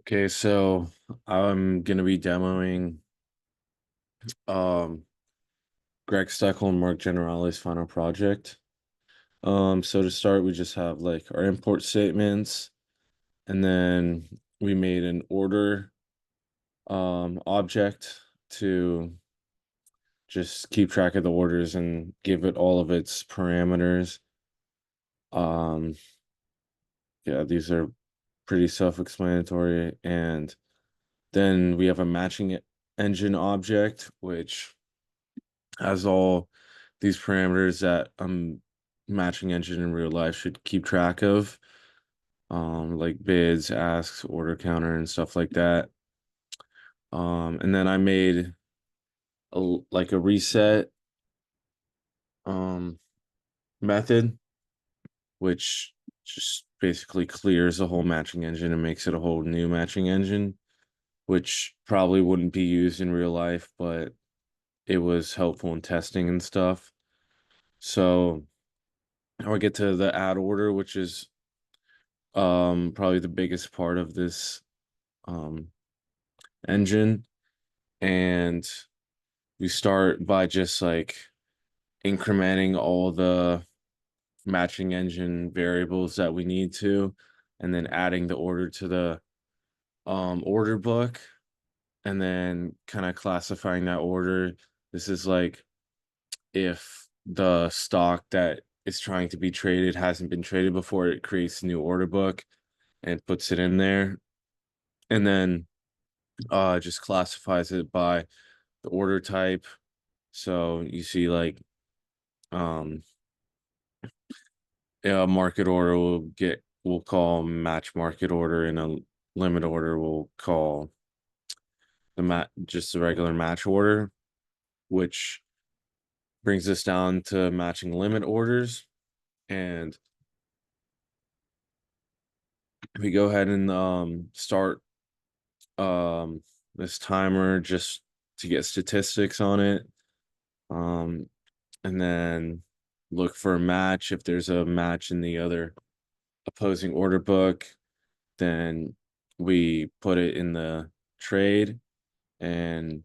Okay, so I'm gonna be demoing um Greg Steckel and Mark Generali's final project. So to start, we just have like our import statements, and then we made an order object to just keep track of the orders and give it all of its parameters. Um, yeah, these are pretty self-explanatory. And then we have a matching engine object, which has all these parameters that matching engine in real life should keep track of, like bids, asks, order counter, and stuff like that. And then I made a reset um method, which just basically clears the whole matching engine and makes it a whole new matching engine, which probably wouldn't be used in real life, but it was helpful in testing and stuff. So now I get to the add order, which is probably the biggest part of this um engine. And we start by just like incrementing all the matching engine variables that we need to, and then adding the order to the order book, and then kind of classifying that order. This is like if the stock that is trying to be traded hasn't been traded before, it creates a new order book and puts it in there. And then just classifies it by the order type. So you see like um a market order we'll call match market order, and a limit order we'll call just the regular match order, which brings us down to matching limit orders. And we go ahead and start this timer just to get statistics on it. Um and then look for a match. If there's a match in the other opposing order book, then we put it in the trade and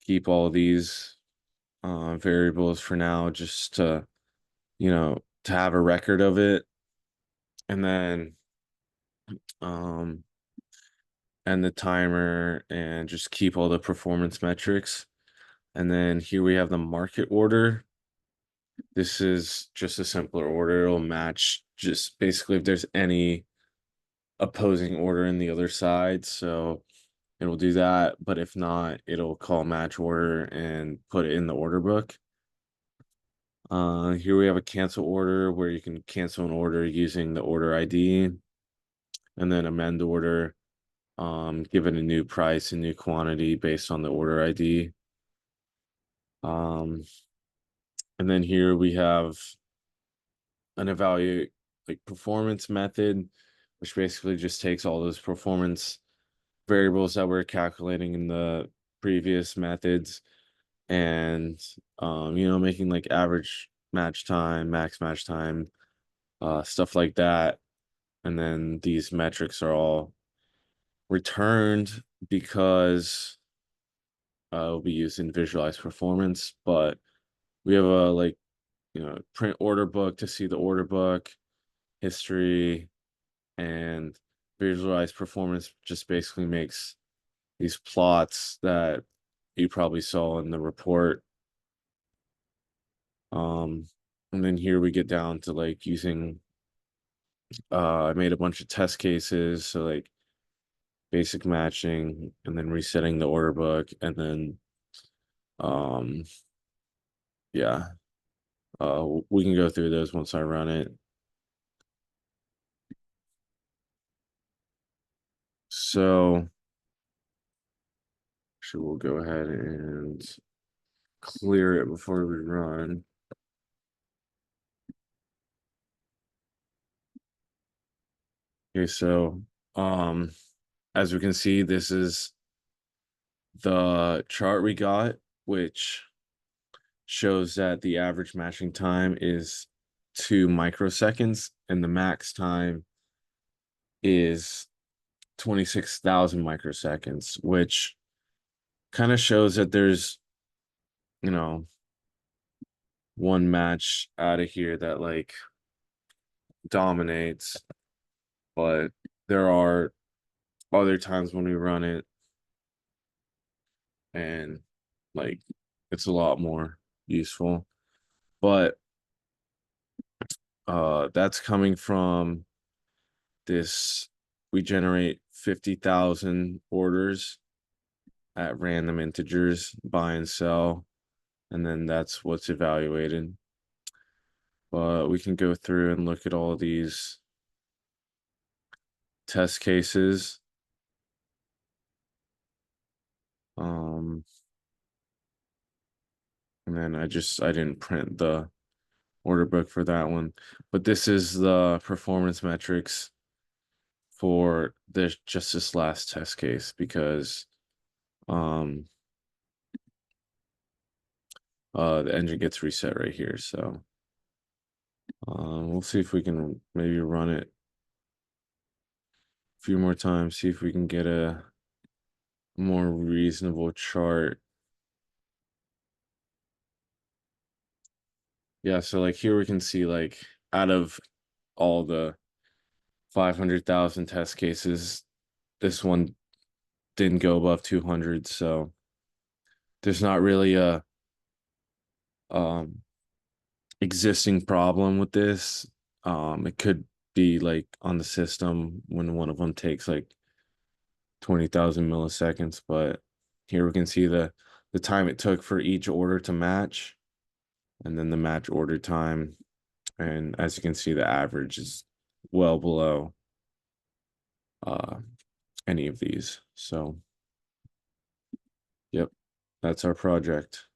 keep all these variables for now, just to, to have a record of it. And then um, and the timer, and just keep all the performance metrics. And then here we have the market order. This is just a simpler order. It'll match just basically if there's any opposing order in the other side. So it'll do that. But if not, it'll call match order and put it in the order book. Here we have a cancel order where you can cancel an order using the order ID, and then amend order, give it a new price, a new quantity based on the order ID. Um, and then here we have an evaluate like performance method, which basically just takes all those performance variables that we're calculating in the previous methods, and making like average match time, max match time, stuff like that. And then these metrics are all returned because it'll be used in visualized performance. But we have a print order book to see the order book history, and visualized performance just basically makes these plots that you probably saw in the report. Um, and then here we get down to like using, I made a bunch of test cases. So like basic matching, and then resetting the order book, and then, um, yeah, we can go through those once I run it. So, we'll go ahead and clear it before we run. Okay, so, as we can see, this is the chart we got, which shows that the average matching time is 2 microseconds, and the max time is 26,000 microseconds, which kind of shows that there's, you know, one match out of here that like dominates, but there are other times when we run it and like it's a lot more useful. But that's coming from this. We generate 50,000 orders at random integers, buy and sell, and then that's what's evaluated. But we can go through and look at all these test cases. And then I didn't print the order book for that one, but this is the performance metrics for this last test case, because um the engine gets reset right here. So we'll see if we can maybe run it a few more times, see if we can get a more reasonable chart. Yeah, so like here we can see like out of all the 500,000 test cases, this one didn't go above 200. So there's not really a um existing problem with this. It could be like on the system when one of them takes like 20,000 milliseconds, but here we can see the time it took for each order to match, and then the match order time. And as you can see, the average is well below uh any of these. So yep, that's our project.